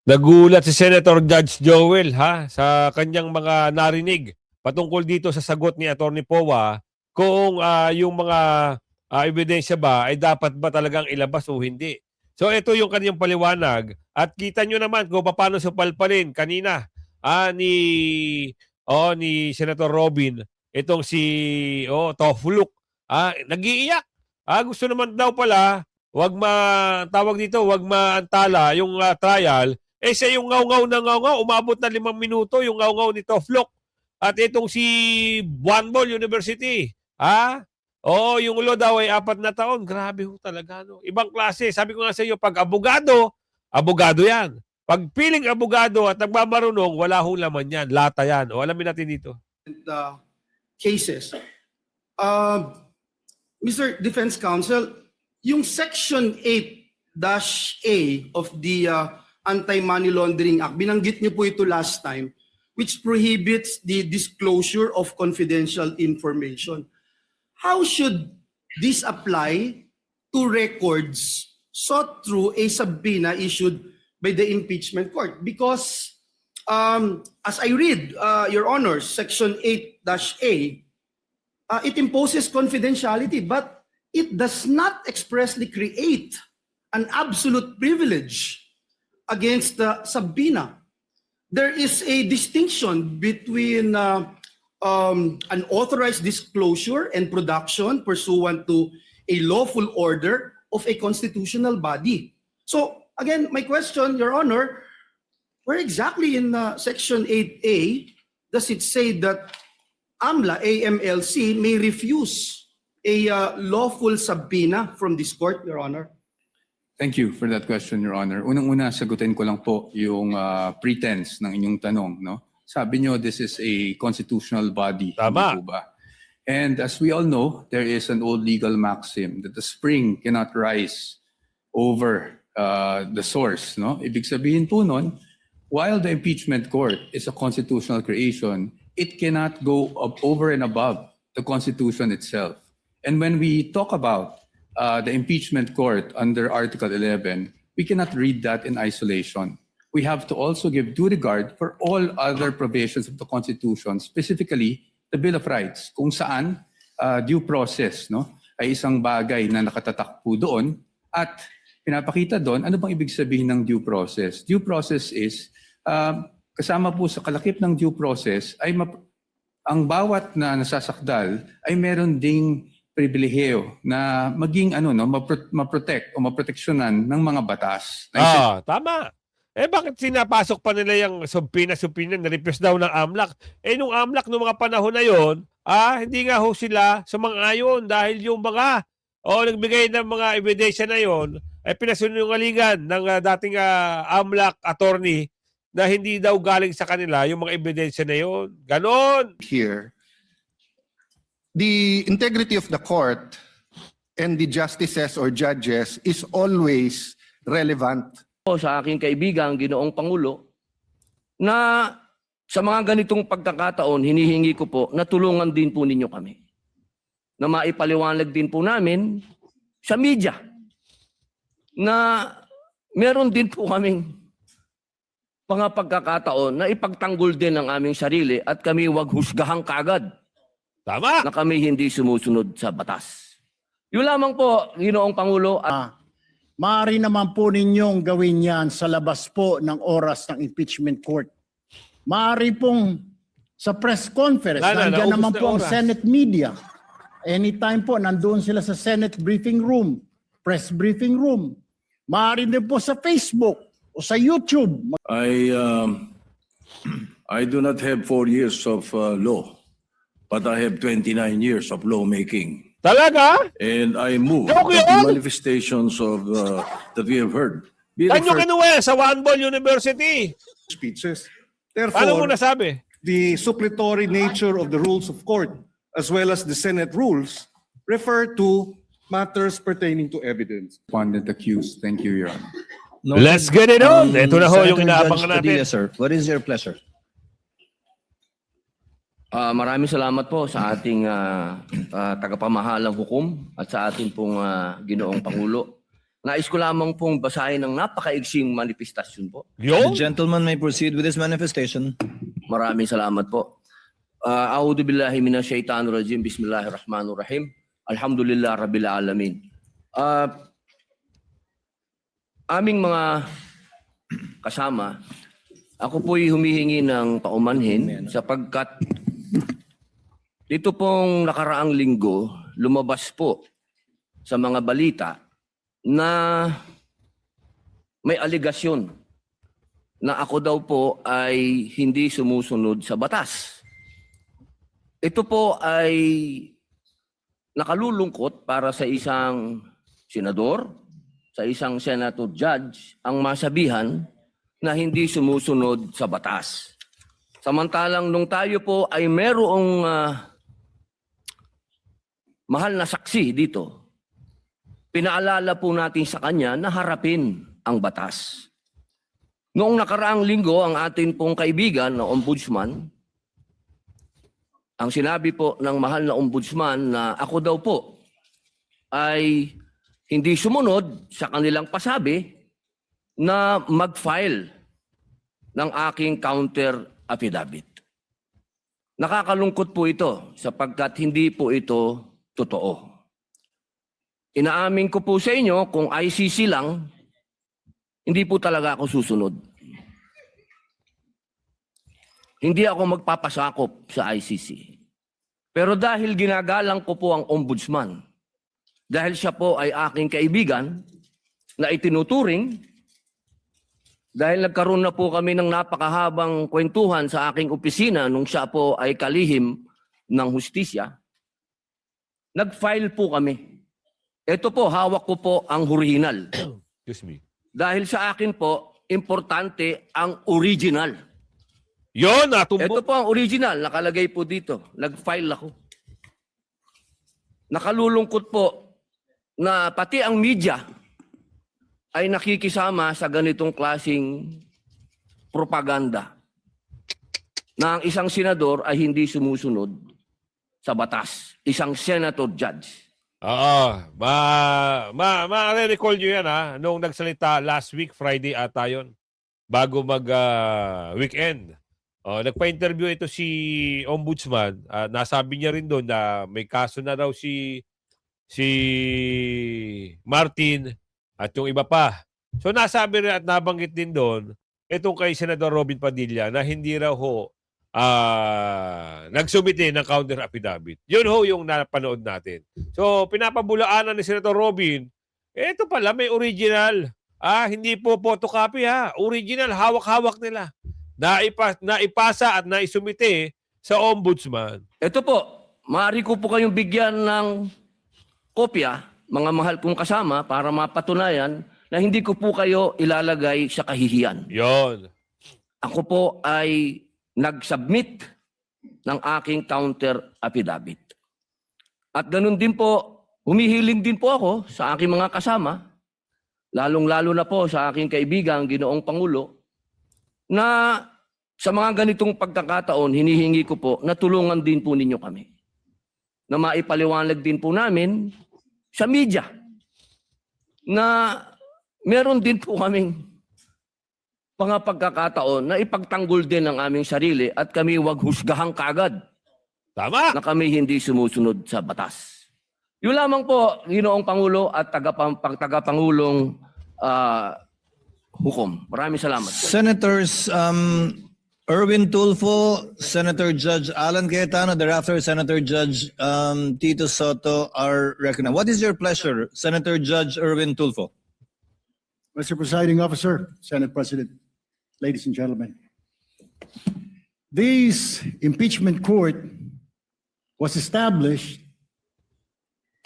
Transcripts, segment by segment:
Nagulat si Senator Judge Joel sa kanyang mga narinig patungkol dito sa sagot ni Attorney Powa kung yung mga ebidensya ba ay dapat ba talagang ilabas o hindi. So ito yung kanyang paliwanag at kita nyo naman kung paano supalpalin kanina ni Senator Robin itong si Tofuluk. Nag-iiyak. Gusto naman daw pala wag maantala yung trial. Siya yung ngaw-ngaw na ngaw-ngaw, umabot na 5 minuto yung ngaw-ngaw ni Toflok. At itong si Buanbol University, yung ulo daw ay 4 na taon. Grabe ho talaga, no? Ibang klase. Sabi ko nga sa iyo, pag abogado, abogado yan. Pag piling abogado at nagmamarunong, wala hong laman yan. Lata yan. Alamin natin dito. Cases. Mr. Defense Counsel, yung Section 8-A of the Anti-Money Laundering Act, binanggit niyo po ito last time, which prohibits the disclosure of confidential information. How should this apply to records sought through a subpoena issued by the impeachment court? Because as I read, Your Honor, Section 8-A, it imposes confidentiality, but it does not expressly create an absolute privilege against the subpoena. There is a distinction between an authorized disclosure and production pursuant to a lawful order of a constitutional body. So again, my question, Your Honor, where exactly in Section 8A does it say that AMLC may refuse a lawful subpoena from this court, Your Honor? Thank you for that question, Your Honor. Unang-una, sagutin ko lang po yung pretense ng inyong tanong. No? Sabi nyo, this is a constitutional body. Tama. Hindi po ba? And as we all know, there is an old legal maxim that the spring cannot rise over the source. No? Ibig sabihin po nun, while the impeachment court is a constitutional creation, it cannot go up over and above the Constitution itself. And when we talk about the impeachment court under Article 11, we cannot read that in isolation. We have to also give due regard for all other provisions of the Constitution, specifically the Bill of Rights, kung saan due process ay isang bagay na nakatatak po doon at pinapakita doon ano bang ibig sabihin ng due process. Due process is kasama po sa kalakip ng due process ay ang bawat na nasasakdal ay meron ding pribilehiyo na maging maprotect o maproteksyonan ng mga batas. Tama. Bakit sinapasok pa nila yung subpoena na-request daw ng AMLAC? Nung AMLAC nung mga panahon na yon, hindi nga ho sila sumang-ayon dahil yung mga nagbigay ng mga ebidensya na yon ay pinasinungalingan ng dating AMLAC attorney na hindi daw galing sa kanila yung mga ebidensya na yon. Ganon. Here, the integrity of the court and the justices or judges is always relevant. Sa aking kaibigan, Ginoong Pangulo, na sa mga ganitong pagkakataon, hinihingi ko po na tulungan din po ninyo kami. Na maipaliwanag din po namin sa media na meron din po kaming mga pagkakataon na ipagtanggol din ang aming sarili at kami wag husgahang kagad. Tama. Na kami hindi sumusunod sa batas. Yun lamang po, Ginoong Pangulo. Maaari naman po ninyong gawin yan sa labas po ng oras ng impeachment court. Maaari pong sa press conference, nandiyan naman po ang Senate media. Anytime po, nandoon sila sa Senate briefing room, press briefing room. Maaari din po sa Facebook o sa YouTube. I do not have 4 years of law, but I have 29 years of lawmaking. Talaga? And I move Joke that yun? the manifestations of that we have heard be Saan nyo referred kinuha sa Buanbol University? Speeches. Paano mo Therefore, nasabi? the suppletory nature of the rules of court as well as the Senate rules refer to matters pertaining to evidence. Respondent accused. Thank you, Your Honor. Let's get it on. Ito na ho yung inaabangan natin. Sir, what is your pleasure? Maraming salamat po sa ating tagapamahalang hukom at sa ating pong Ginoong Pangulo. Nais ko lamang pong basahin ng napakaigsing manifestasyon po. The Yun? gentleman may proceed with his manifestation. Maraming salamat po. A'udhu billahi minash shaitanir rajim. Bismillahirrahmanirrahim. Alhamdulillah rabbil alamin. Aming mga kasama, ako po'y humihingi ng paumanhin sapagkat dito pong nakaraang linggo, lumabas po sa mga balita na may aligasyon na ako daw po ay hindi sumusunod sa batas. Ito po ay nakalulungkot para sa isang senador, sa isang senator judge, ang masabihan na hindi sumusunod sa batas. Samantalang nung tayo po ay merong mahal na saksi dito, pinaalala po natin sa kanya na harapin ang batas. Noong nakaraang linggo, ang atin pong kaibigan na ombudsman, ang sinabi po ng mahal na ombudsman na ako daw po ay hindi sumunod sa kanilang pasabi na mag-file ng aking counter affidavit. Nakakalungkot po ito sapagkat hindi po ito totoo. Inaamin ko po sa inyo, kung ICC lang, hindi po talaga ako susunod. Hindi ako magpapasakop sa ICC. Pero dahil ginagalang ko po ang ombudsman, dahil siya po ay aking kaibigan na itinuturing, dahil nagkaroon na po kami ng napakahabang kwentuhan sa aking opisina nung siya po ay kalihim ng hustisya, nag-file po kami. Ito po, hawak ko po ang original. Excuse me. Dahil sa akin po, importante ang original. Yun, natumbok. Ito po ang original, nakalagay po dito. Nag-file ako. Nakalulungkot po na pati ang media ay nakikisama sa ganitong klasing propaganda na ang isang senador ay hindi sumusunod sa batas. Isang senator judge. Oo. Ma-recall nyo yan ha. Noong nagsalita last week, Friday ata yun. Bago mag-weekend. Nagpa-interview ito si Ombudsman. Nasabi niya rin doon na may kaso na raw si Martin at yung iba pa. So nasabi rin at nabanggit din doon itong kay Senador Robin Padilla na hindi raw ho nagsumite ng counter affidavit. Yun ho yung napanood natin. So pinapabulaanan ni Senator Robin, ito pala may original. Hindi po photocopy ha. Original, hawak-hawak nila. Naipasa at naisumite sa ombudsman. Ito po, maaari ko po kayong bigyan ng kopya, mga mahal kong kasama, para mapatunayan na hindi ko po kayo ilalagay sa kahihiyan. Yon. Ako po ay nag-submit ng aking counter affidavit. At ganun din po, humihiling din po ako sa aking mga kasama, lalong-lalo na po sa aking kaibigan, Ginoong Pangulo, na sa mga ganitong pagkakataon, hinihingi ko po na tulungan din po ninyo kami. Na maipaliwanag din po namin sa media na meron din po kaming mga pagkakataon na ipagtanggol din ang aming sarili at kami wag husgahang kagad Tama. na kami hindi sumusunod sa batas. Yun lamang po, Ginoong Pangulo at tagapangulong hukom. Maraming salamat po. Senators Erwin Tulfo, Senator Judge Alan Cayetano, thereafter Senator Judge Tito Soto are recognized. What is your pleasure, Senator Judge Erwin Tulfo? Mr. Presiding Officer, Senate President, ladies and gentlemen. This impeachment court was established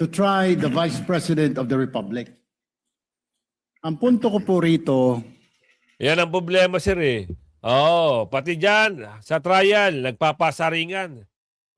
to try the Vice President of the Republic. Ang punto ko po rito, Yan ang problema, sir eh. Pati dyan, sa trial, nagpapasaringan.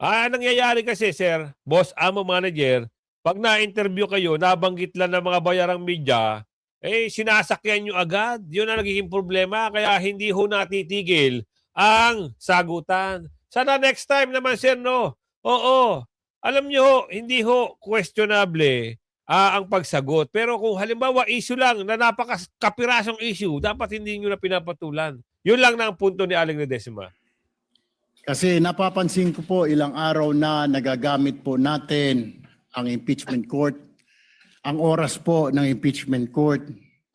Nangyayari kasi, sir, boss, amo manager, pag na-interview kayo, nabanggit lang ng mga bayarang media, sinasakyan nyo agad. Yun ang nagiging problema. Kaya hindi ho natitigil ang sagutan. Sana next time naman, sir, no? Oo. Alam nyo, hindi ho questionable ang pagsagot. Pero kung halimbawa issue lang na napakapirasong issue, dapat hindi nyo na pinapatulan. Yun lang na ang punto ni Aling Ledesma. Kasi napapansin ko po ilang araw na nagagamit po natin ang impeachment court, ang oras po ng impeachment court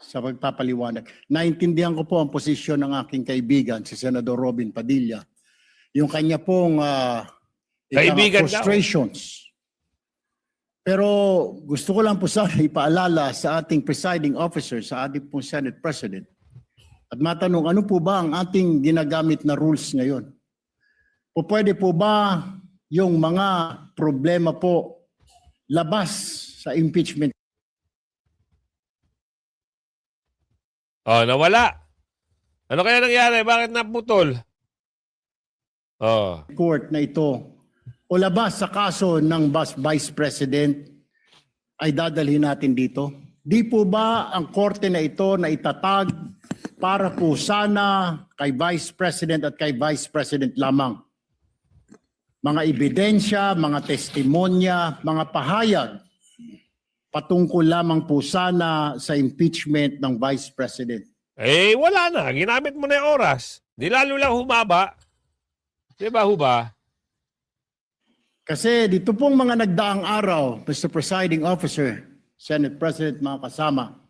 sa pagpapaliwanag. Naintindihan ko po ang posisyon ng aking kaibigan, si Senador Robin Padilla. Yung kanya pong Kaibigan daw. frustrations. Pero gusto ko lang po sana ipaalala sa ating presiding officer, sa ating pong Senate President, at matanong ano po ba ang ating ginagamit na rules ngayon? O pwede po ba yung mga problema po labas sa impeachment Oh, nawala. Ano kaya nangyari? Bakit naputol? Oh. court na ito o labas sa kaso ng Vice President ay dadalhin natin dito? Di po ba ang korte na ito na itatag para po sana kay Vice President at kay Vice President lamang? Mga ebidensya, mga testimonya, mga pahayag patungkol lamang po sana sa impeachment ng Vice President. Eh, wala na. Ginamit mo na yung oras. Di lalo lang humaba. Di ba, huba? Kasi dito pong mga nagdaang araw, Mr. Presiding Officer, Senate President, mga kasama,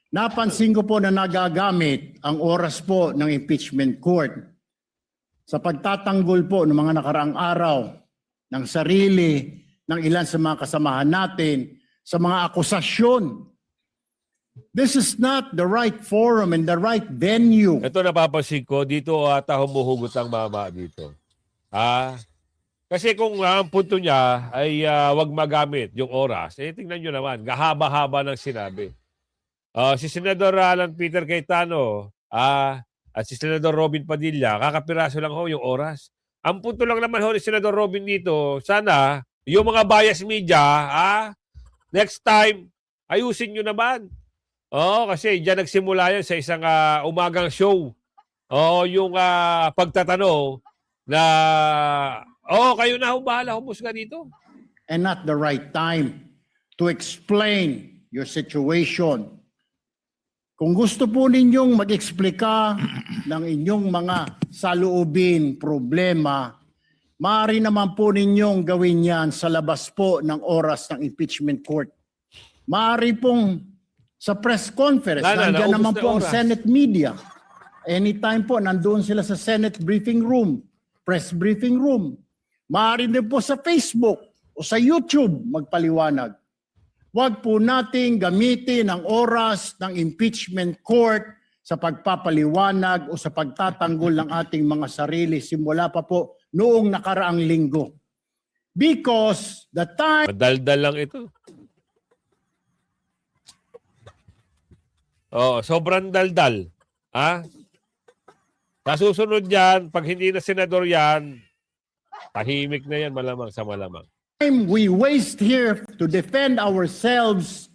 napansin ko po na nagagamit ang oras po ng impeachment court sa pagtatanggol po ng mga nakaraang araw ng sarili ng ilan sa mga kasamahan natin sa mga akusasyon. This is not the right forum and the right venue. Ito napapansin ko, dito ata humuhugot ang mama dito. Kasi kung ang punto niya ay wag magamit yung oras, eh tingnan nyo naman, gahaba-haba ng sinabi. Si Senador Alan Peter Cayetano at si Senador Robin Padilla, kakapiraso lang ho yung oras. Ang punto lang naman ho ni Senador Robin dito, sana yung mga bias media, next time, ayusin nyo naman. Kasi dyan nagsimula yan sa isang umagang show. Yung pagtatanong na, kayo na bahala, humusga dito. And not the right time to explain your situation. Kung gusto po ninyong mag-eksplika ng inyong mga saloobin, problema, maaari naman po ninyong gawin yan sa labas po ng oras ng impeachment court. Maaari pong sa press conference, nandiyan naman po ang Senate media. Anytime po, nandoon sila sa Senate briefing room, press briefing room. Maaari din po sa Facebook o sa YouTube magpaliwanag. Huwag po nating gamitin ang oras ng impeachment court sa pagpapaliwanag o sa pagtatanggol ng ating mga sarili simula pa po noong nakaraang linggo. Because the time... Madaldal lang ito. Sobrang daldal. Sa susunod yan, pag hindi na senador yan, tahimik na yan malamang sa malamang. We waste here to defend ourselves,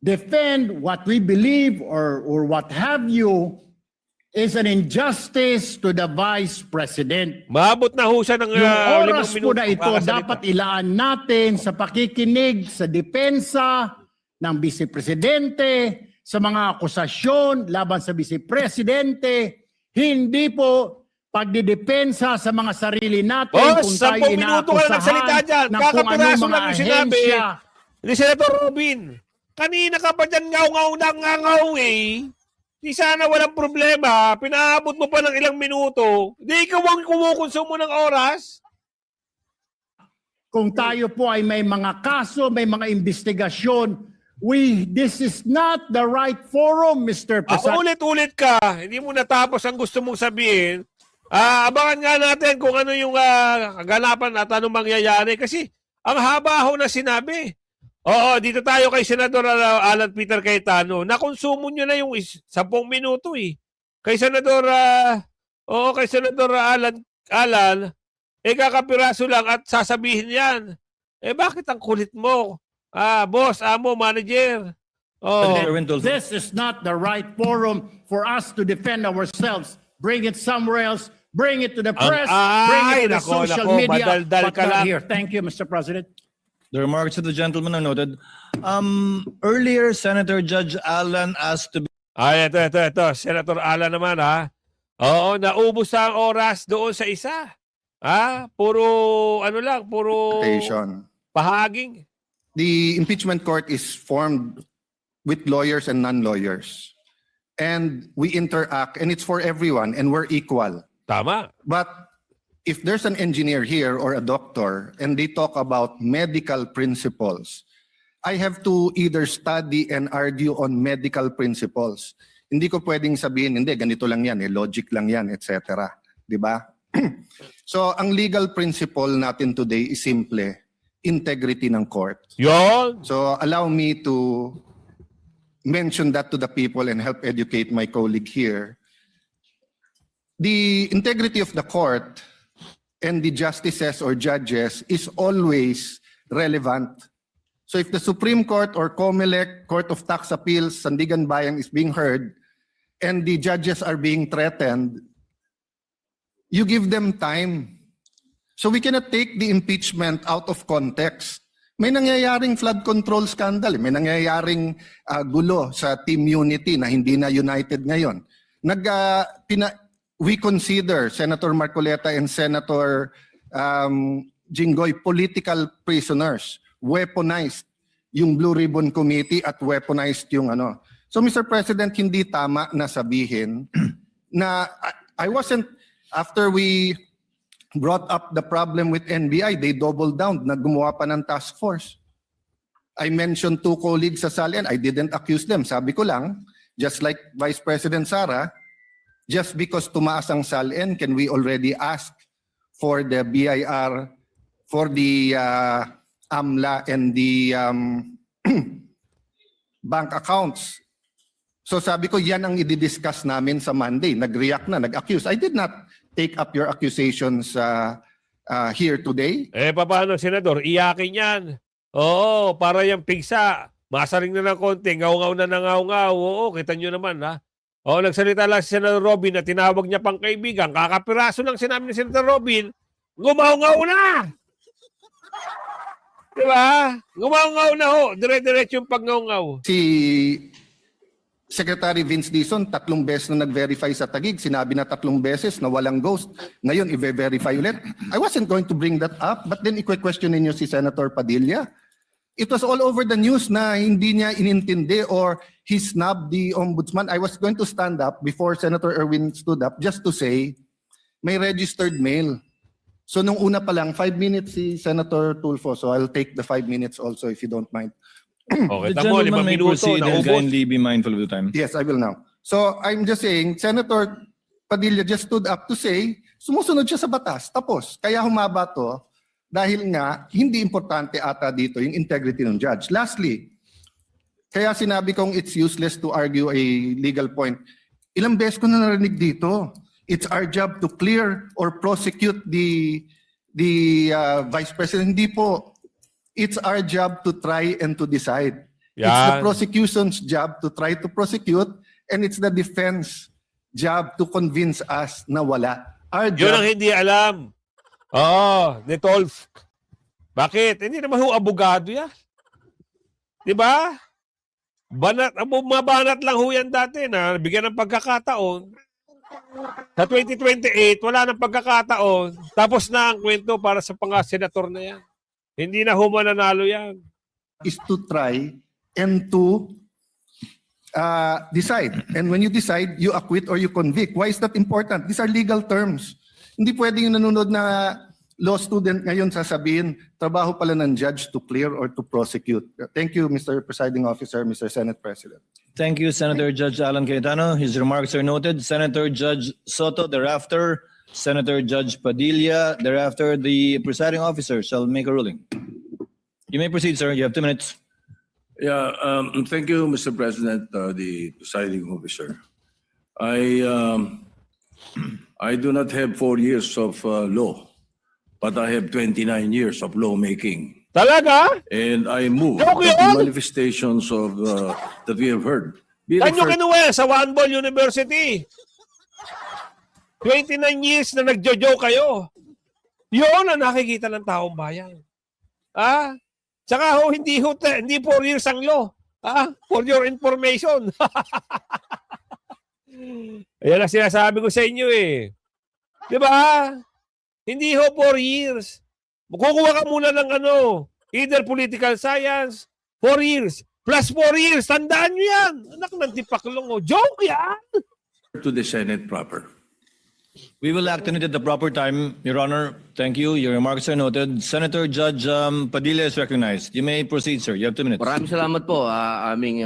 defend what we believe or what have you, is an injustice to the Vice President. Maabot na ho siya ng Yung oras 5 po minuto na ito dapat ilaan natin sa pakikinig sa depensa ng Vice Presidente, sa mga akusasyon laban sa Vice Presidente, hindi po pagdidepensa sa mga sarili natin kung tayo 10 minuto ka na nagsalita dyan. ng kung ano Kakapiraso mga lang yung sinabi ahensya. ni Senator Robin. Kanina ka pa dyan ngaw-ngaw ng ngaw eh. Di sana walang problema. Pinaabot mo pa ng ilang minuto. Di ikaw ang kumukonsumo ng oras. Kung tayo po ay may mga kaso, may mga investigasyon, this is not the right forum, Mr. President. Ulit-ulit ka. Hindi mo natapos ang gusto mong sabihin. Abangan nga natin kung ano yung kaganapan at anong mangyayari. Kasi ang haba ho na sinabi. Dito tayo kay Senador Alan Peter Cayetano. Nakonsumo nyo na yung 10 minuto eh. Kay Senador Alan, kakapiraso lang at sasabihin yan. Bakit ang kulit mo? Boss, amo, manager. This is not the right forum for us to defend ourselves. Bring it somewhere else. Bring it to the press. Bring it to the social media. Madaldal But ka not lang. here. Thank you, Mr. President. The remarks of the gentleman are noted. Earlier, Senator Judge Alan asked to be Ay, ito. Senator Ala naman, ha? Oo, naubos ang oras doon sa isa. Puro, puro Station. pahaging. The impeachment court is formed with lawyers and non-lawyers. And we interact, and it's for everyone, and we're equal. Tama. But if there's an engineer here or a doctor, and they talk about medical principles, I have to either study and argue on medical principles. Hindi ko pwedeng sabihin, hindi, ganito lang yan, logic lang yan, etc. Di ba? So, ang legal principle natin today is simple, integrity ng court. Yon. So, allow me to mention that to the people and help educate my colleague here. The integrity of the court and the justices or judges is always relevant. So if the Supreme Court or COMELEC, Court of Tax Appeals, Sandigan Bayan is being heard and the judges are being threatened, you give them time. So we cannot take the impeachment out of context. May nangyayaring flood control scandal, may nangyayaring gulo sa Team Unity na hindi na united ngayon. We consider Senator Marcoleta and Senator Jinggoy political prisoners, weaponized yung Blue Ribbon Committee at weaponized yung ano. So Mr. President, hindi tama na sabihin na I wasn't, after we brought up the problem with NBI, they doubled down, naggumawa pa ng task force. I mentioned 2 colleagues sa SALN, I didn't accuse them. Sabi ko lang, just like Vice President Sara, just because tumaas ang SALN, can we already ask for the BIR, for the AMLA and the bank accounts? So sabi ko, yan ang i-discuss namin sa Monday. Nag-react na, nag-accuse. I did not take up your accusations here today. Paano, Senador? Iyakin yan. Oo, para yung pigsa. Masaring na ng konti, ngaw-ngaw na nangaw-ngaw. Oo, kita nyo naman, ha? Oo, nagsalita lang si Senator Robin na tinawag niya pang kaibigan. Kakapiraso lang sinabi ni Senator Robin, ngumaw-ngaw na! Diba? Ngumaw-ngaw na ho. Dire-diretso yung pag-ngaw-ngaw. Si Secretary Vince Dizon, 3 beses na nag-verify sa Taguig. Sinabi na 3 beses na walang ghost. Ngayon, i-verify ulit. I wasn't going to bring that up, but then i-question ninyo si Senator Padilla. It was all over the news na hindi niya inintindi or he snubbed the ombudsman. I was going to stand up before Senator Erwin stood up just to say, may registered mail. So nung una pa lang, 5 minutes si Senator Tulfo. So I'll take the 5 minutes also if you don't mind. Okay, the tamo, 5 gentleman may minuto, proceed and naubos. kindly be mindful of the time. Yes, I will now. So I'm just saying, Senator Padilla just stood up to say, sumusunod siya sa batas. Tapos, kaya humaba to dahil nga hindi importante ata dito yung integrity ng judge. Lastly, kaya sinabi kong it's useless to argue a legal point. Ilang beses ko na narinig dito. It's our job to clear or prosecute the Vice President. Hindi po. It's our job to try and to decide. It's the Yan. prosecution's job to try to prosecute, and it's the defense job to convince us na wala. Our Yun ang job, hindi alam. Oo, ni Tolf. Bakit? Hindi naman ho abogado yan. Di ba? Mabanat lang ho yan dati na bigyan ng pagkakataon. Sa 2028, wala nang pagkakataon. Tapos na ang kwento para sa pang-senator na yan. Hindi na ho mananalo yan. is to try and to decide. And when you decide, you acquit or you convict. Why is that important? These are legal terms. Hindi pwedeng yung nanonood na law student ngayon sasabihin, trabaho pala ng judge to clear or to prosecute. Thank you, Mr. Presiding Officer, Mr. Senate President. Thank you, Senator Judge Alan Cayetano. His remarks are noted. Senator Judge Soto, thereafter, Senator Judge Padilla, thereafter, the presiding officer shall make a ruling. You may proceed, sir. You have 2 minutes. Yeah, thank you, Mr. President, the presiding officer. I do not have 4 years of law, but I have 29 years of lawmaking. Talaga? And I move Joke that yun? the manifestations of that we have heard be Saan nyo referred kinuha yan? Sa One Ball University. 29 years na nagjo-joke kayo. Yun ang nakikita ng taong bayan. Tsaka hindi 4 years ang law. For your information. Ayan ang sinasabi ko sa inyo eh. Di ba? Hindi 4 years. Kukuha ka muna ng either political science, 4 years, plus 4 years. Tandaan nyo yan. Anak ng tipaklong. Joke yan. To the Senate proper. We will act on it at the proper time, Your Honor. Thank you. Your remarks are noted. Senator Judge Padilla is recognized. You may proceed, sir. You have 2 minutes. Maraming salamat po, aming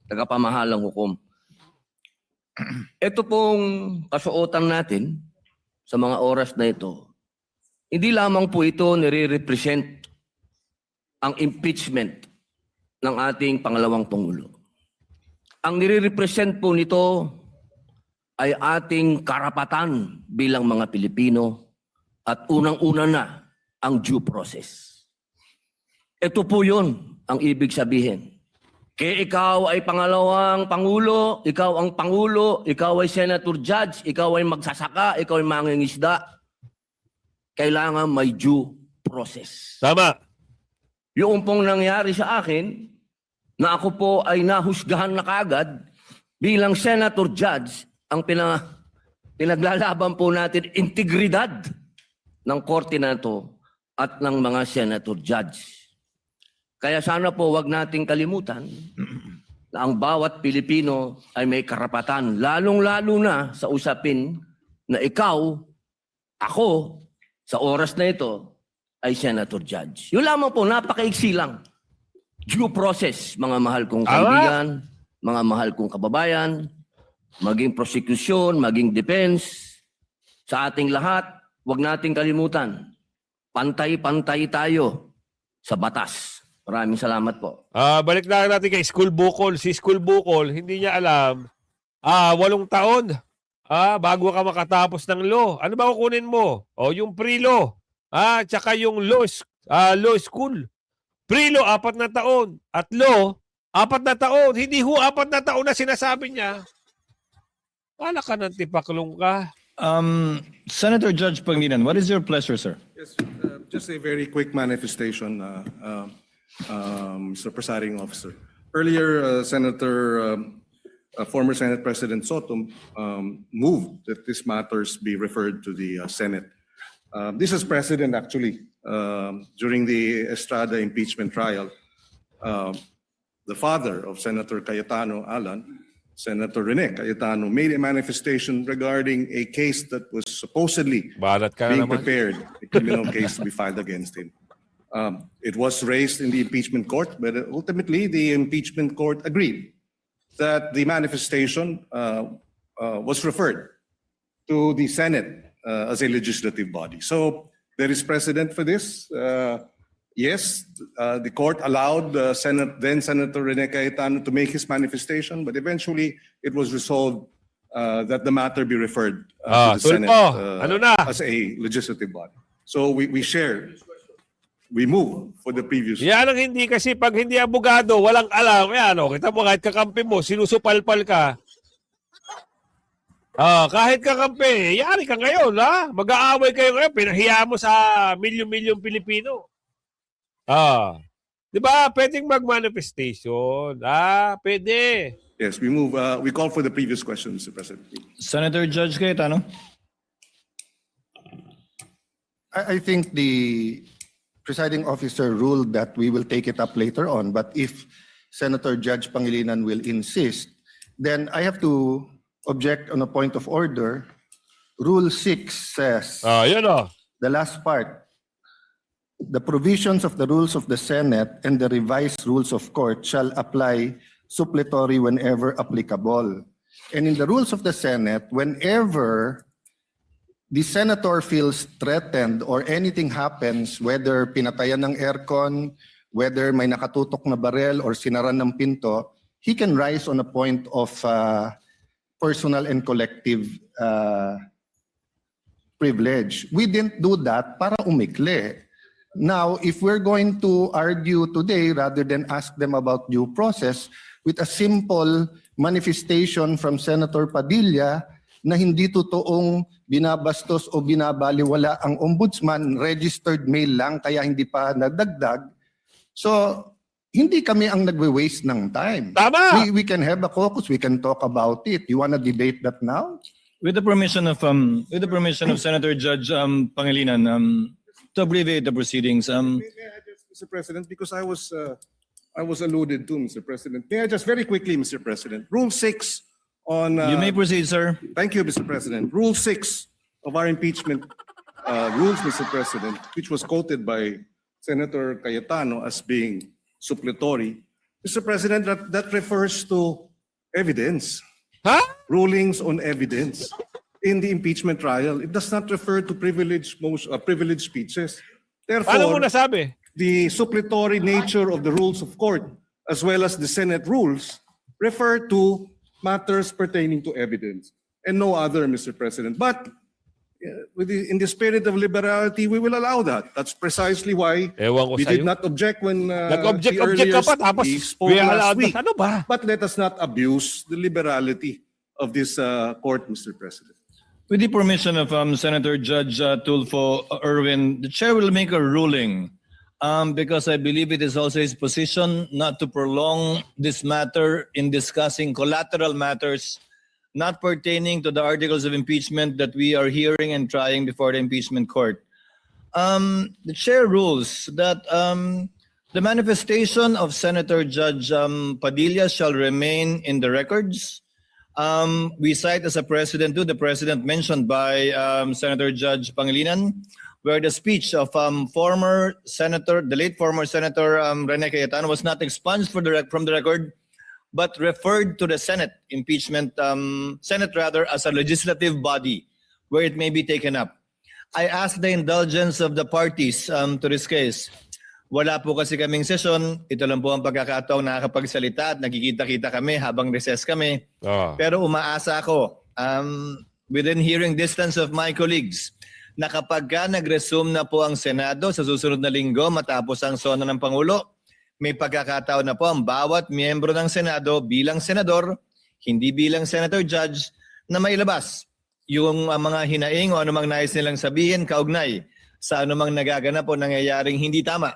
tagapamahalang hukom. Ito pong kasuotan natin sa mga oras na ito, hindi lamang po ito nire-represent ang impeachment ng ating pangalawang Pangulo. Ang nire-represent po nito ay ating karapatan bilang mga Pilipino at unang-una na ang due process. Ito po yun ang ibig sabihin. Kaya ikaw ay pangalawang Pangulo, ikaw ang Pangulo, ikaw ay Senator Judge, ikaw ay magsasaka, ikaw ay mangingisda. Kailangan may due process. Tama. Yung pong nangyari sa akin, na ako po ay nahusgahan na kaagad bilang Senator Judge, ang pinaglalaban po natin integridad ng korte na ito at ng mga Senator Judge. Kaya sana po wag nating kalimutan na ang bawat Pilipino ay may karapatan, lalong-lalo na sa usapin na ikaw, ako, sa oras na ito, ay Senator Judge. Yun lamang po, napakaiksi lang. Due process, mga mahal kong kaibigan, mga mahal kong kababayan, maging prosecution, maging defense, sa ating lahat, wag nating kalimutan, pantay-pantay tayo sa batas. Maraming salamat po. Balik na natin kay School Bukol. Si School Bukol, hindi niya alam, 8 taon bago ka makatapos ng law. Ano ba kukunin mo? Yung pre-law. Tsaka yung law school. Pre-law, 4 na taon. At law, 4 na taon. Hindi 4 na taon na sinasabi niya. Wala ka ng tipaklong ka. Senator Judge Pangilinan, what is your pleasure, sir? Yes, just a very quick manifestation, Mr. Presiding Officer. Earlier, former Senate President Soto moved that these matters be referred to the Senate. This is precedent, actually. During the Estrada impeachment trial, the father of Senator Cayetano Alan, Senator Rene Cayetano, made a manifestation regarding a case that was supposedly Balat ka na being naman. prepared, a criminal case to be filed against him. It was raised in the impeachment court, but ultimately the impeachment court agreed that the manifestation was referred to the Senate as a legislative body. So there is precedent for this. Yes, the court allowed then Senator Rene Cayetano to make his manifestation, but eventually it was resolved that the matter be referred to the Senate ano na? as a legislative body. So we move for the previous. Yan ang hindi kasi pag hindi abogado, walang alam. Yan, kita mo kahit kakampi mo, sinusupalpal ka. Kahit kakampi, yari ka ngayon, mag-aaway kayo ngayon, pinahiya mo sa milyon-milyong Pilipino. Di ba? Pwedeng mag-manifestation. Pwede. Yes, we move. We call for the previous question, Mr. President. Senator Judge Cayetano? I think the presiding officer ruled that we will take it up later on, but if Senator Judge Pangilinan will insist, then I have to object on a point of order. Rule 6 says, Yan the last part, the provisions of the rules of the Senate and the revised rules of court shall apply suppletory whenever applicable. And in the rules of the Senate, whenever the senator feels threatened or anything happens, whether pinatayan ng aircon, whether may nakatutok na barel or sinaran ng pinto, he can rise on a point of personal and collective privilege. We didn't do that para umikli. Now, if we're going to argue today rather than ask them about due process with a simple manifestation from Senator Padilla na hindi totoong binabastos o binabaliwala ang ombudsman, registered mail lang kaya hindi pa nadagdag. So, hindi kami ang nagwe-waste ng time. Tama! We can have a caucus, we can talk about it. You wanna debate that now? With the permission of Senator Judge Pangilinan, to abbreviate the proceedings, May I just, Mr. President, because I was alluded to, Mr. President. May I just very quickly, Mr. President, Rule 6 on. you may proceed, sir. Thank you, Mr. President. Rule 6 of our impeachment rules, Mr. President, which was quoted by Senator Cayetano as being suppletory. Mr. President, that refers to evidence, Ha? rulings on evidence in the impeachment trial. It does not refer to privileged speeches. Paano mo Therefore, nasabi? the suppletory nature of the rules of court, as well as the Senate rules, refer to matters pertaining to evidence and no other, Mr. President. But in the spirit of liberality, we will allow that. That's precisely why Ewan ko we sa'yo. did not object when Nag-object the ka pa, earlier tapos speaker spoke we allowed last week. Ano ba? But let us not abuse the liberality of this court, Mr. President. With the permission of Senator Judge Tulfo Erwin, the chair will make a ruling because I believe it is also his position not to prolong this matter in discussing collateral matters not pertaining to the articles of impeachment that we are hearing and trying before the impeachment court. The chair rules that the manifestation of Senator Judge Padilla shall remain in the records. We cite as a precedent to the precedent mentioned by Senator Judge Pangilinan, where the speech of former Senator, the late former Senator Rene Cayetano was not expunged from the record, but referred to the Senate impeachment, Senate rather, as a legislative body where it may be taken up. I ask the indulgence of the parties to this case. Wala po kasi kaming session. Ito lang po ang pagkakataong nakakapagsalita at nakikita-kita kami habang recess kami. Oh. Pero umaasa ako, within hearing distance of my colleagues, na kapag ka nag-resume na po ang Senado sa susunod na linggo matapos ang sona ng Pangulo, may pagkakataon na po ang bawat miyembro ng Senado bilang senador, hindi bilang senator judge, na mailabas yung mga hinaing o anumang nais nilang sabihin kaugnay sa anumang nagaganap o nangyayaring hindi tama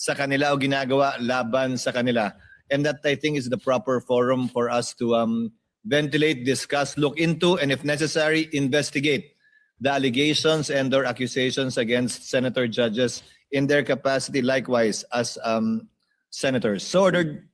sa kanila o ginagawa laban sa kanila. And that I think is the proper forum for us to ventilate, discuss, look into, and if necessary, investigate the allegations and or accusations against senator judges in their capacity likewise as senators. So ordered.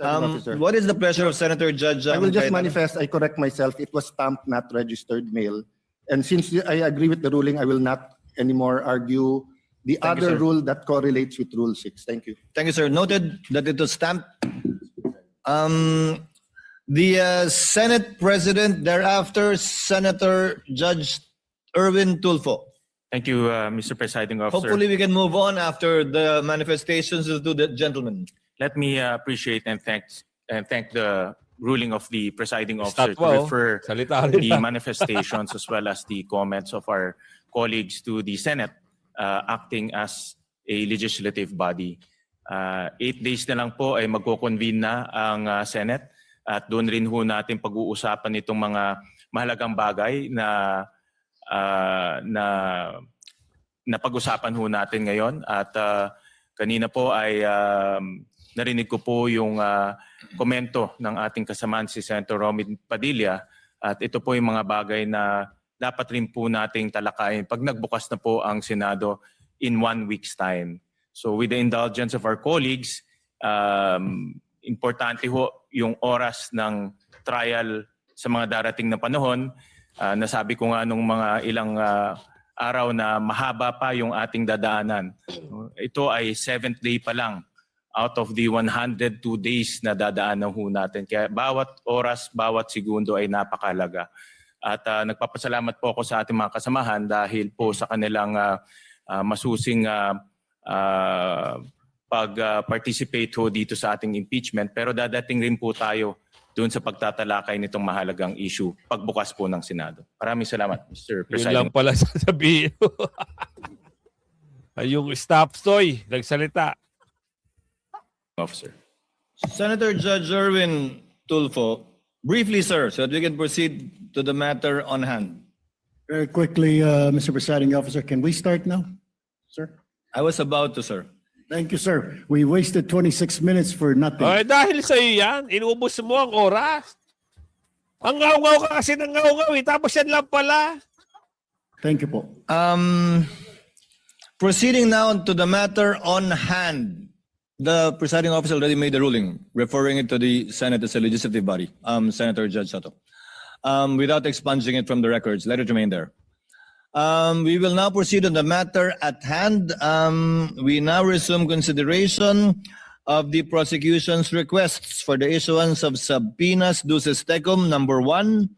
Officer. What is the pleasure of Senator Judge? I will just Cayetano? manifest, I correct myself, it was stamped, not registered mail. And since I agree with the ruling, I will not anymore argue the Thank you, other sir. rule that correlates with Rule 6. Thank you. Thank you, sir. Noted that it was stamped. The Senate President, thereafter, Senator Judge Erwin Tulfo. Thank you, Mr. Presiding Officer. Hopefully, we can move on after the manifestations of the gentlemen. Let me appreciate and thank the ruling of the Presiding Officer to Statwa, oh. refer Salita the nila. manifestations as well as the comments of our colleagues to the Senate acting as a legislative body. 8 days na lang po ay magko-convene na ang Senate at doon rin ho natin pag-uusapan itong mga mahalagang bagay na pag-usapan ho natin ngayon at kanina po ay narinig ko po yung komento ng ating kasamaan si Senator Robin Padilla at ito po yung mga bagay na dapat rin po nating talakayin pag nagbukas na po ang Senado in 1 week's time. So with the indulgence of our colleagues, importante ho yung oras ng trial sa mga darating na panahon. Nasabi ko nga nung mga ilang araw na mahaba pa yung ating dadaanan. Ito ay 7th day pa lang out of the 102 days na dadaanan ho natin. Kaya bawat oras, bawat segundo ay napakalaga. At nagpapasalamat po ako sa ating mga kasamahan dahil po sa kanilang masusing pag-participate ho dito sa ating impeachment. Pero dadating rin po tayo doon sa pagtatalakay nitong mahalagang issue pagbukas po ng Senado. Maraming salamat, Mr. Yun Presiding lang pala sasabihin. Ay, yung staff toy, nagsalita. Officer. Senator Judge Erwin Tulfo, briefly, sir, so that we can proceed to the matter on hand. Very quickly, Mr. Presiding Officer, can we start now, sir? I was about to, sir. Thank you, sir. We wasted 26 minutes for nothing. Ay, dahil sa iyo yan, inubos mo ang oras. Ang ngaw-ngaw ka kasi ng ngaw-ngaw eh. Tapos yan lang pala. Thank you po. Proceeding now to the matter on hand. The presiding officer already made the ruling, referring it to the Senate as a legislative body, Senator Judge Soto. Without expunging it from the records, let it remain there. We will now proceed on the matter at hand. We now resume consideration of the prosecution's requests for the issuance of subpoenas duces tecum number 1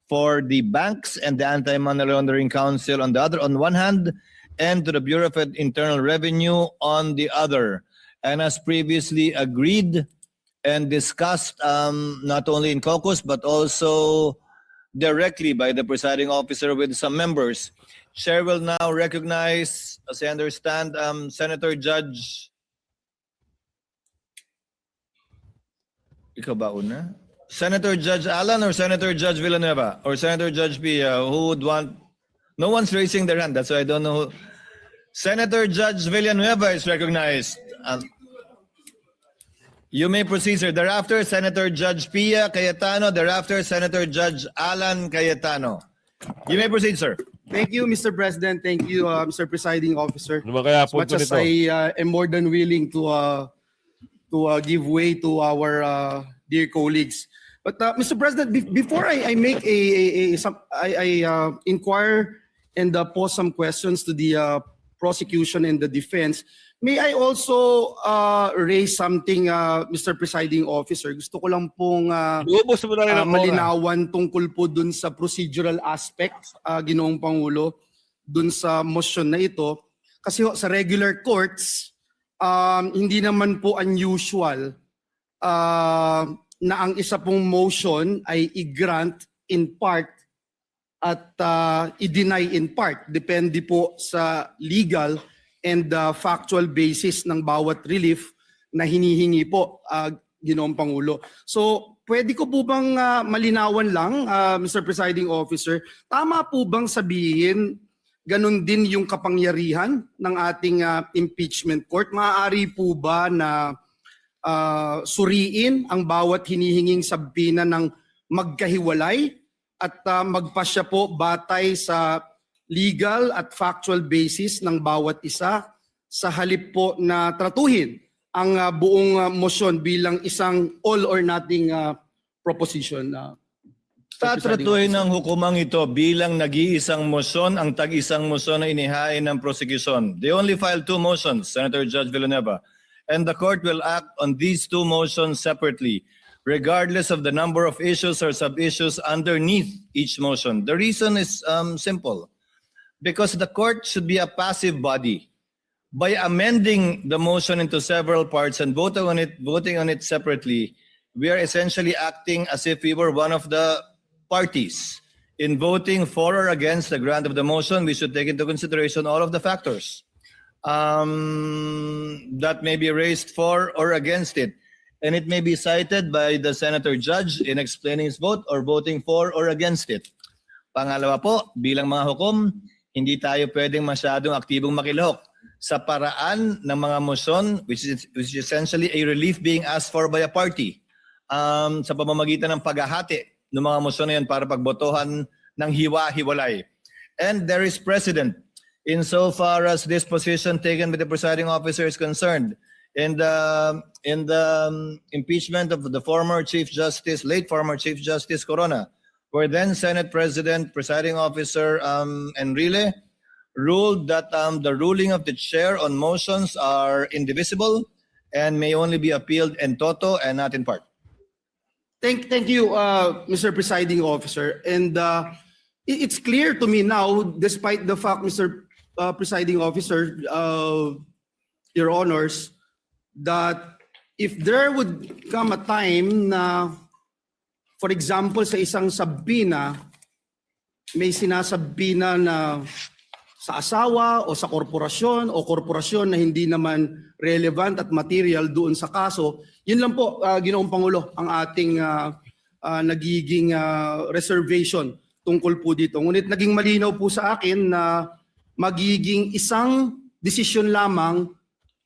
for the banks and the Anti-Money Laundering Council on one hand, and to the Bureau of Internal Revenue on the other. And as previously agreed and discussed, not only in caucus but also directly by the presiding officer with some members, Chair will now recognize, as I understand, Senator Judge. Ikaw ba una? Senator Judge Alan or Senator Judge Villanueva or Senator Judge Pia? Who would want? No one's raising their hand. That's why I don't know. Senator Judge Villanueva is recognized. You may proceed, sir. Thereafter, Senator Judge Pia Cayetano. Thereafter, Senator Judge Alan Cayetano. You may proceed, sir. Thank you, Mr. President. Thank you, Mr. Presiding Officer. Ano ba kaya As much as I am more than willing to give way to our dear colleagues. But Mr. President, before I make I inquire and pose some questions to the prosecution and the defense, may I also raise something, Mr. Presiding Officer? Gusto ko lang pong Inubos mo na rin ang oras. malinawan tungkol po dun sa procedural aspect, Ginoong Pangulo, dun sa motion na ito. Kasi ho, sa regular courts, hindi naman po unusual na ang isa pong motion ay i-grant in part at i-deny in part. Depende po sa legal and factual basis ng bawat relief na hinihingi po, Ginoong Pangulo. So, pwede ko po bang malinawan lang, Mr. Presiding Officer, tama po bang sabihin ganun din yung kapangyarihan ng ating impeachment court? Maaari po ba na suriin ang bawat hinihinging sabina ng magkahiwalay at magpasya po batay sa legal at factual basis ng bawat isa sa halip po na tratuhin ang buong motion bilang isang all or nothing proposition? Tatratuhin ng hukumang ito bilang nag-iisang motion ang tag-isang motion na inihain ng prosecution. They only filed 2 motions, Senator Judge Villanueva, and the court will act on these 2 motions separately, regardless of the number of issues or sub-issues underneath each motion. The reason is simple. Because the court should be a passive body. By amending the motion into several parts and voting on it separately, we are essentially acting as if we were one of the parties. In voting for or against the grant of the motion, we should take into consideration all of the factors that may be raised for or against it. And it may be cited by the Senator Judge in explaining his vote or voting for or against it. Pangalawa po, bilang mga hukom, hindi tayo pwedeng masyadong aktibong makilahok sa paraan ng mga motion which is essentially a relief being asked for by a party sa pamamagitan ng paghahati ng mga motion na yan para pagbotohan ng hiwa-hiwalay. And there is precedent insofar as this position taken by the presiding officer is concerned. In the impeachment of the late former Chief Justice Corona, where then Senate President, presiding officer Enrile ruled that the ruling of the chair on motions are indivisible and may only be appealed in toto and not in part. Thank you, Mr. Presiding Officer. And it's clear to me now, despite the fact, Mr. Presiding Officer, Your Honors, that if there would come a time na, for example, sa isang sabina, may sinasabina na sa asawa o sa korporasyon na hindi naman relevant at material doon sa kaso, yun lang po, Ginoong Pangulo, ang ating nagiging reservation tungkol po dito. Ngunit naging malinaw po sa akin na magiging isang desisyon lamang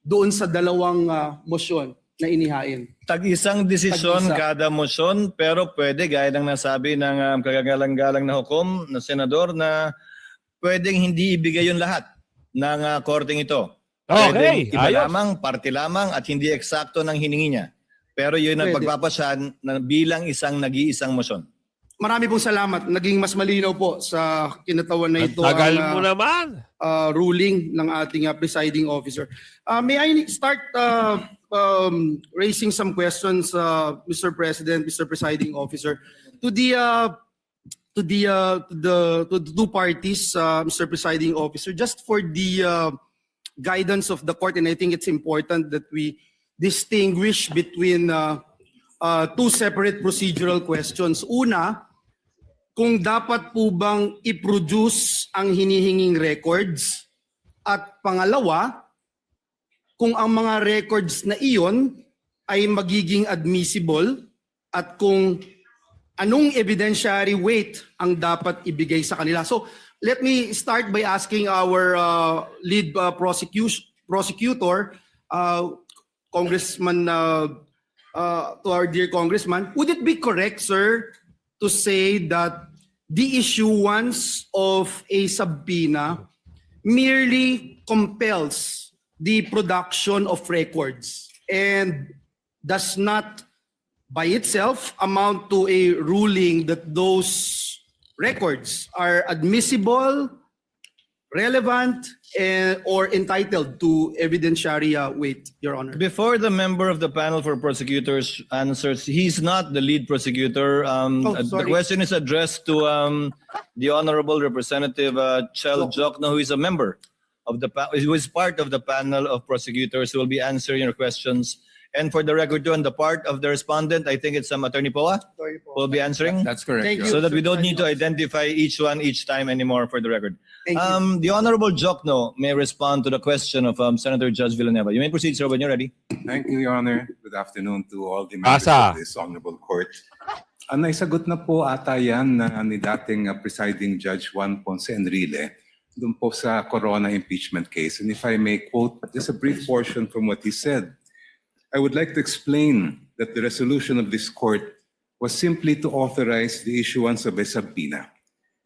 doon sa dalawang motion na inihain. Tag-isang desisyon Tag-isa. kada motion, pero pwede, gaya ng nasabi ng kagagalang-galang na hukom na senador, na pwedeng hindi ibigay yung lahat ng korteng ito. Pwedeng Okay, iba ayos. lamang, parte lamang, at hindi eksakto ng hiningi niya. Pero yun ang Pwede. pagpapasya na bilang isang nag-iisang motion. Marami pong salamat. Naging mas malinaw po sa kinatawan na Ang ito tagal ang mo naman. ruling ng ating presiding officer. May I start raising some questions, Mr. President, Mr. Presiding Officer, to the two parties, Mr. Presiding Officer, just for the guidance of the court, and I think it's important that we distinguish between two separate procedural questions. Una, kung dapat po bang i-produce ang hinihinging records, at pangalawa, kung ang mga records na iyon ay magiging admissible, at kung anong evidentiary weight ang dapat ibigay sa kanila. So let me start by asking our lead prosecutor, Congressman, to our dear Congressman, would it be correct, sir, to say that the issuance of a subpoena merely compels the production of records and does not by itself amount to a ruling that those records are admissible, relevant, or entitled to evidentiary weight, Your Honor? Before the member of the panel for prosecutors answers, he's not the lead prosecutor. The sorry. question is addressed to the Honorable Representative Chel Jokno, who is a member of who is part of the panel of prosecutors who will be answering your questions. And for the record, too, on the part of the respondent, I think it's Attorney Poa will be answering. That's correct. Thank Your you. So that we don't need to identify each one each time anymore for the record. Thank you. The Honorable Jokno may respond to the question of Senator Judge Villanueva. You may proceed, sir, when you're ready. Thank you, Your Honor. Good afternoon to all the members Asa. of this honorable court. Naisagot na po ata yan ni dating presiding Judge Juan Ponce Enrile doon po sa Corona impeachment case. And if I may quote just a brief portion from what he said, I would like to explain that the resolution of this court was simply to authorize the issuance of a subpoena.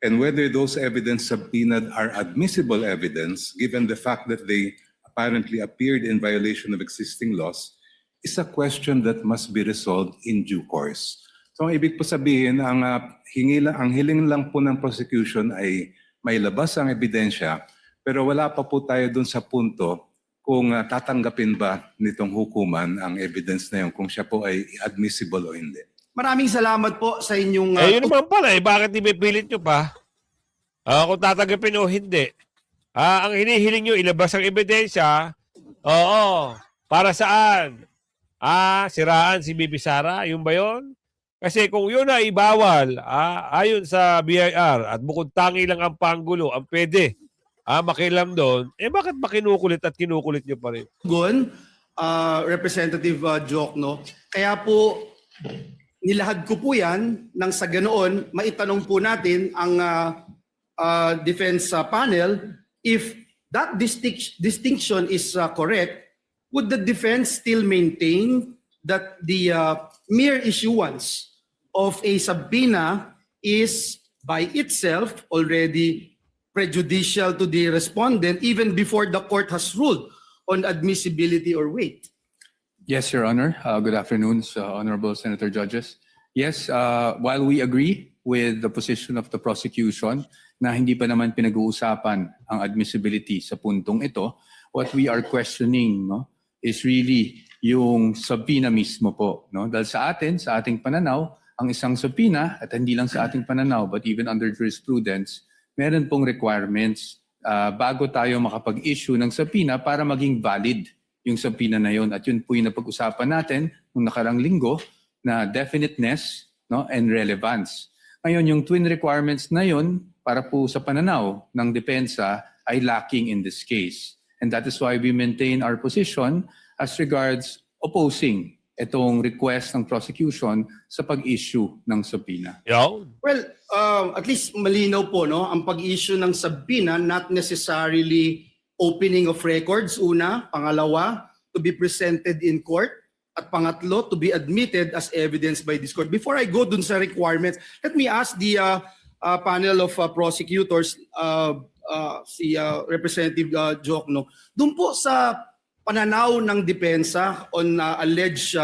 And whether those evidence subpoenaed are admissible evidence, given the fact that they apparently appeared in violation of existing laws, is a question that must be resolved in due course. So ang ibig po sabihin, ang hiling lang po ng prosecution ay may labas ang ebidensya, pero wala pa po tayo dun sa punto kung tatanggapin ba nitong hukuman ang evidence na yun, kung siya po ay admissible o hindi. Maraming salamat po sa inyong Yun naman pala bakit ipipilit nyo pa? Kung tatanggapin o hindi. Ang hinihiling nyo, ilabas ang ebidensya. Oo. Para saan? Siraan si Bibi Sara? Yun ba yun? Kasi kung yun ay ibawal, ayon sa BIR, at bukod tangi lang ang panggulo, ang pwede makilam doon, bakit ba kinukulit at kinukulit nyo pa rin? Representative Jokno. Kaya po, nilahad ko po yan nang sa ganoon, maitanong po natin ang defense panel, if that distinction is correct, would the defense still maintain that the mere issuance of a subpoena is by itself already prejudicial to the respondent even before the court has ruled on admissibility or weight? Yes, Your Honor. Good afternoon, Honorable Senator Judges. Yes, while we agree with the position of the prosecution na hindi pa naman pinag-uusapan ang admissibility sa puntong ito, what we are questioning is really yung subpoena mismo po. Dahil sa ating pananaw, ang isang subpoena, at hindi lang sa ating pananaw, but even under jurisprudence, meron pong requirements bago tayo makapag-issue ng subpoena para maging valid yung subpoena na yun. At yun po yung napag-usapan natin nung nakarang linggo na definiteness and relevance. Ngayon, yung twin requirements na yun para po sa pananaw ng depensa ay lacking in this case. And that is why we maintain our position as regards opposing itong request ng prosecution sa pag-issue ng subpoena. Yun. Well, at least malinaw po, ang pag-issue ng subpoena, not necessarily opening of records, una. Pangalawa, to be presented in court. At pangatlo, to be admitted as evidence by this court. Before I go dun sa requirements, let me ask the panel of prosecutors, si Representative Jokno, dun po sa pananaw ng depensa on alleged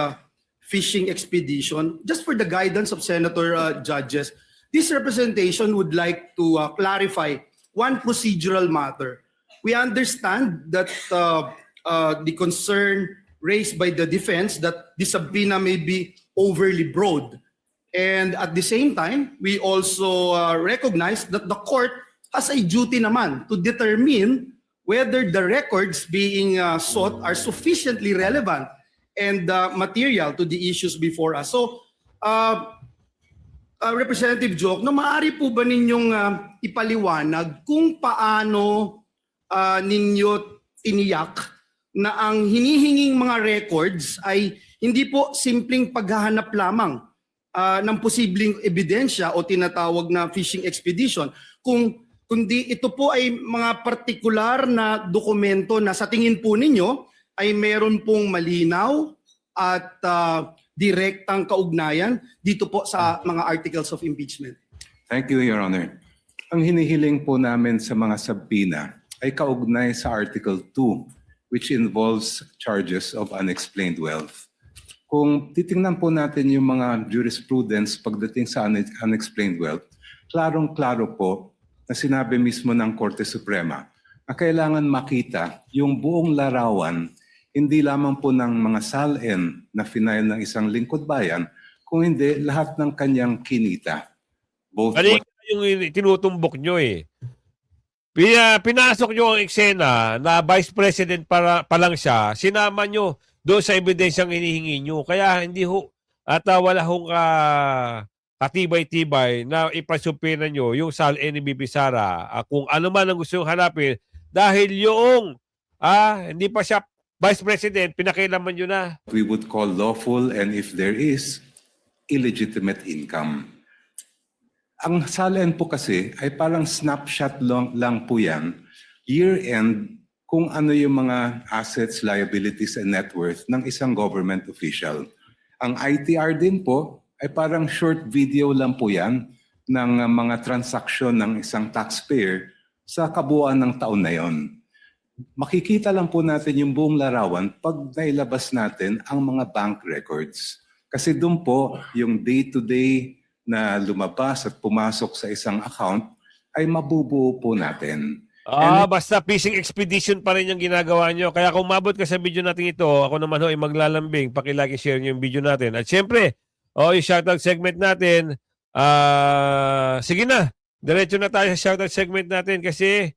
fishing expedition, just for the guidance of Senator judges, this representation would like to clarify one procedural matter. We understand that the concern raised by the defense that the subpoena may be overly broad. And at the same time, we also recognize that the court has a duty naman to determine whether the records being sought are sufficiently relevant and material to the issues before us. So, Representative Jokno, maaari po ba ninyong ipaliwanag kung paano ninyo tiniyak na ang hinihinging mga records ay hindi po simpleng paghahanap lamang ng posibleng ebidensya o tinatawag na fishing expedition, kundi ito po ay mga partikular na dokumento na sa tingin po ninyo ay meron pong malinaw at direktang kaugnayan dito po sa mga articles of impeachment. Thank you, Your Honor. Ang hinihiling po namin sa mga subpoena ay kaugnay sa Article 2, which involves charges of unexplained wealth. Kung titingnan po natin yung mga jurisprudence pagdating sa unexplained wealth, klarong-klaro po na sinabi mismo ng Korte Suprema na kailangan makita yung buong larawan, hindi lamang po ng mga SALN na final ng isang lingkod bayan, kung hindi lahat ng kanyang kinita. Both Ano yung tinutumbok nyo eh. Pinasok nyo ang eksena na Vice President pa lang siya, sinama nyo doon sa ebidensyang hinihingi nyo. Kaya hindi ho, at wala hong katibay-tibay na ipasupina nyo yung SALN ni BP Sara. Kung ano man ang gusto yung hanapin, dahil yung hindi pa siya Vice President, pinakilaman nyo na. we would call lawful and if there is, illegitimate income. Ang SALN po kasi ay parang snapshot lang po yan, year-end, kung ano yung mga assets, liabilities, and net worth ng isang government official. Ang ITR din po ay parang short video lang po yan ng mga transaksyon ng isang taxpayer sa kabuuan ng taon na yon. Makikita lang po natin yung buong larawan pag nailabas natin ang mga bank records. Kasi doon po yung day-to-day na lumabas at pumasok sa isang account ay mabubuo po natin. Basta fishing expedition pa rin yung ginagawa nyo. Kaya kung mabot ka sa video natin ito, ako naman ho ay maglalambing, pakilaki share nyo yung video natin. At syempre, yung shoutout segment natin, sige na, diretso na tayo sa shoutout segment natin kasi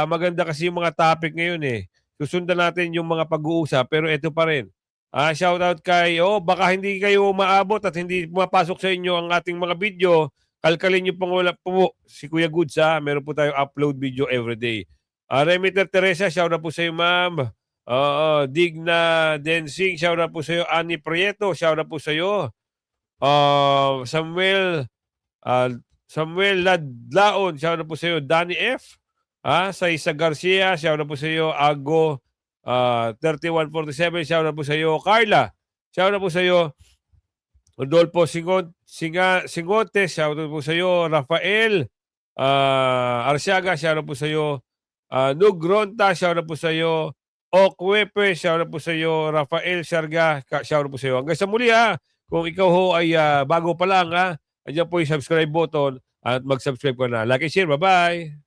maganda kasi yung mga topic ngayon eh. Susundan natin yung mga pag-uusap pero ito pa rin. Shoutout kay, baka hindi kayo maabot at hindi pumapasok sa inyo ang ating mga video. Kalkalin nyo pang wala po si Kuya Goods meron po tayong upload video everyday. Remiter Teresa, shoutout po sa iyo ma'am. Digna Densing, shoutout po sa iyo. Ani Prieto, shoutout po sa iyo. Samuel Ladlaon, shoutout po sa iyo. Danny F. Sa Isa Garcia, shoutout po sa iyo. Ago 3147, shoutout po sa iyo. Carla, shoutout po sa iyo. Rodolfo Singote, shoutout po sa iyo. Rafael Arsiaga, shoutout po sa iyo. Nugronta, shoutout po sa iyo. Okwepe, shoutout po sa iyo. Rafael Sarga, shoutout po sa iyo. Hanggang sa muli kung ikaw ho ay bago pa lang andiyan po yung subscribe button at mag-subscribe ka na. Like and share, bye-bye!